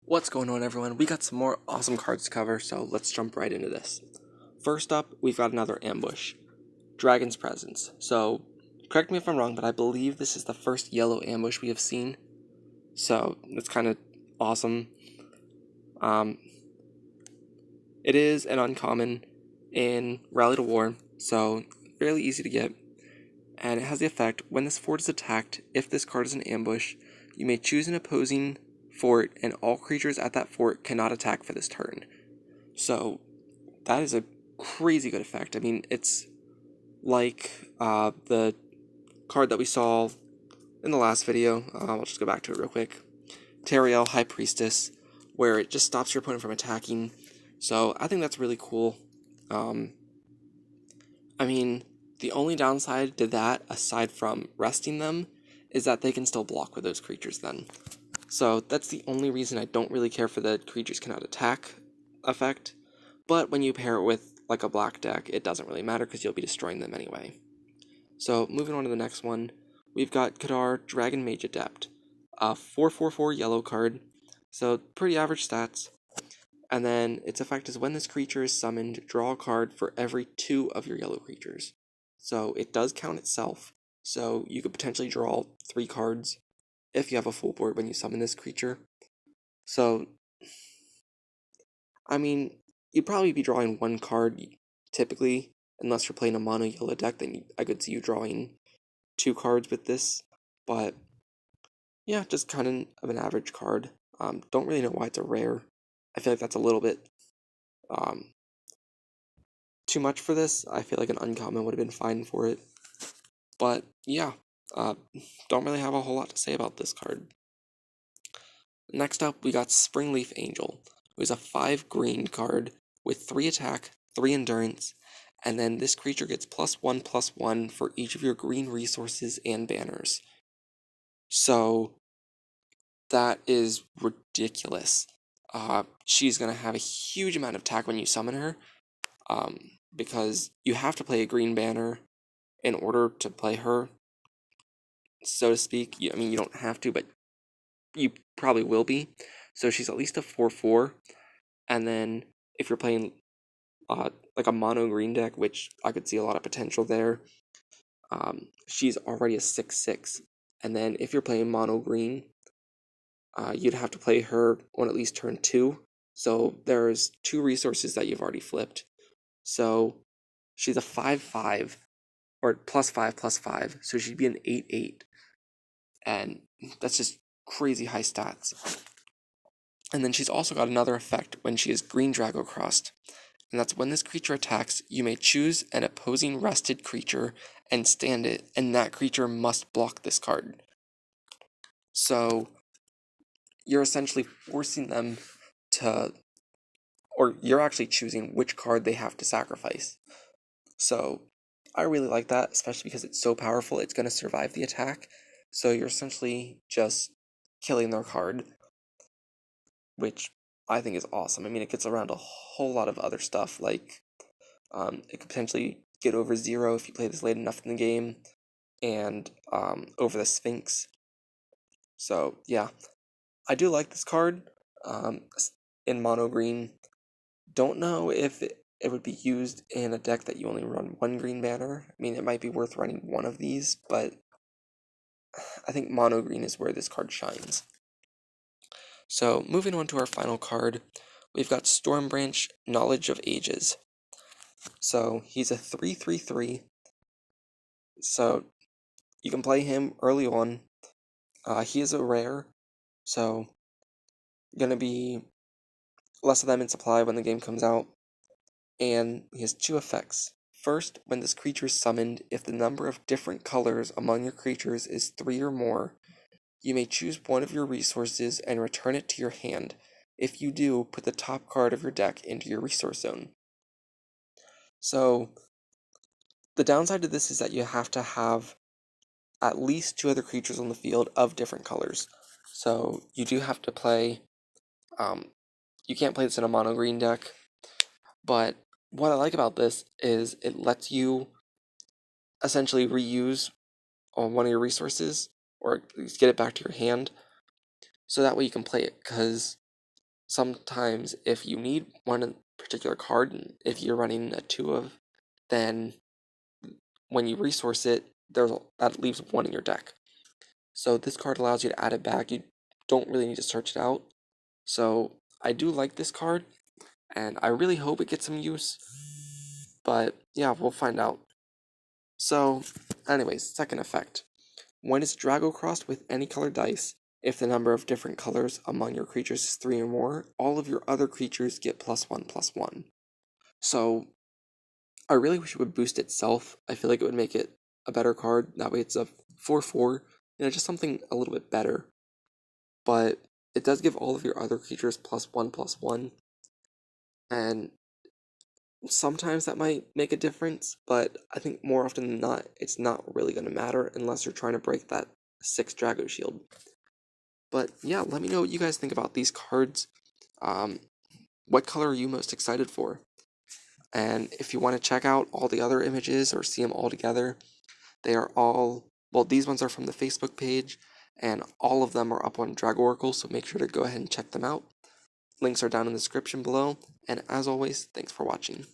What's going on, everyone? We got some more awesome cards to cover, so let's jump right into this. First up, we've got another ambush. Dragon's Presence. So, correct me if I'm wrong, but I believe this is the first yellow ambush we have seen. So, it's kind of awesome. It is an uncommon in Rally to War, so fairly easy to get. And it has the effect, when this fort is attacked, if this card is an ambush, you may choose an opposing fort, and all creatures at that fort cannot attack for this turn. So, that is a crazy good effect. I mean, it's like the card that we saw in the last video. I'll just go back to it real quick. Teriel, High Priestess, where it just stops your opponent from attacking. So, I think that's really cool. I mean, the only downside to that, aside from resting them, is that they can still block with those creatures then. So that's the only reason I don't really care for the creatures cannot attack effect. But when you pair it with like a black deck, it doesn't really matter because you'll be destroying them anyway. So moving on to the next one, we've got Kadar Dragon Mage Adept, a 4/4/4 yellow card, so pretty average stats. And then its effect is when this creature is summoned, draw a card for every 2 of your yellow creatures. So it does count itself, so you could potentially draw 3 cards if you have a full board when you summon this creature. So, I mean, you'd probably be drawing 1 card typically, unless you're playing a mono yellow deck, then I could see you drawing 2 cards with this. But yeah, just kind of an average card. Don't really know why it's a rare. I feel like that's a little bit too much for this. I feel like an uncommon would have been fine for it. But yeah, don't really have a whole lot to say about this card. Next up, we got Springleaf Angel, who is a 5 green card with 3 attack, 3 endurance, and then this creature gets +1/+1 for each of your green resources and banners. So that is ridiculous. She's going to have a huge amount of attack when you summon her, because you have to play a green banner in order to play her, so to speak. I mean, you don't have to, but you probably will be. So she's at least a 4/4, and then if you're playing like a mono green deck, which I could see a lot of potential there, she's already a 6/6. And then if you're playing mono green, you'd have to play her on at least turn 2. So there's 2 resources that you've already flipped. So she's a 5/5, or +5/+5. So she'd be an 8/8. And that's just crazy high stats. And then she's also got another effect when she is green Drago crossed. And that's when this creature attacks, you may choose an opposing rested creature and stand it, and that creature must block this card. So you're essentially forcing them to, or you're actually choosing which card they have to sacrifice. So I really like that, especially because it's so powerful, it's going to survive the attack. So you're essentially just killing their card, which I think is awesome. I mean, it gets around a whole lot of other stuff, like it could potentially get over 0 if you play this late enough in the game, and over the Sphinx. So yeah, I do like this card in mono green. Don't know if it would be used in a deck that you only run 1 green banner. I mean, it might be worth running 1 of these, but I think mono green is where this card shines. So moving on to our final card, we've got Stormbranch, Knowledge of Ages. So he's a 3/3/3. So you can play him early on. He is a rare, so gonna be less of them in supply when the game comes out. And he has 2 effects. First, when this creature is summoned, if the number of different colors among your creatures is 3 or more, you may choose one of your resources and return it to your hand. If you do, put the top card of your deck into your resource zone. So the downside to this is that you have to have at least 2 other creatures on the field of different colors. So you do have to play, you can't play this in a mono green deck, but what I like about this is it lets you essentially reuse one of your resources, or at least get it back to your hand, so that way you can play it, because sometimes if you need one particular card, and if you're running a 2 of, then when you resource it, that leaves one in your deck. So this card allows you to add it back. You don't really need to search it out. So I do like this card, and I really hope it gets some use. But yeah, we'll find out. So, anyways, second effect. When it's Drago crossed with any colored dice, if the number of different colors among your creatures is 3 or more, all of your other creatures get +1/+1. So, I really wish it would boost itself. I feel like it would make it a better card. That way it's a 4/4, just something a little bit better. But it does give all of your other creatures +1/+1, and sometimes that might make a difference, but I think more often than not, it's not really going to matter unless you're trying to break that 6 Drago shield. But yeah, let me know what you guys think about these cards. What color are you most excited for? And if you want to check out all the other images or see them all together, they are all, well, these ones are from the Facebook page, and all of them are up on Dragoracle, so make sure to go ahead and check them out. Links are down in the description below, and as always, thanks for watching.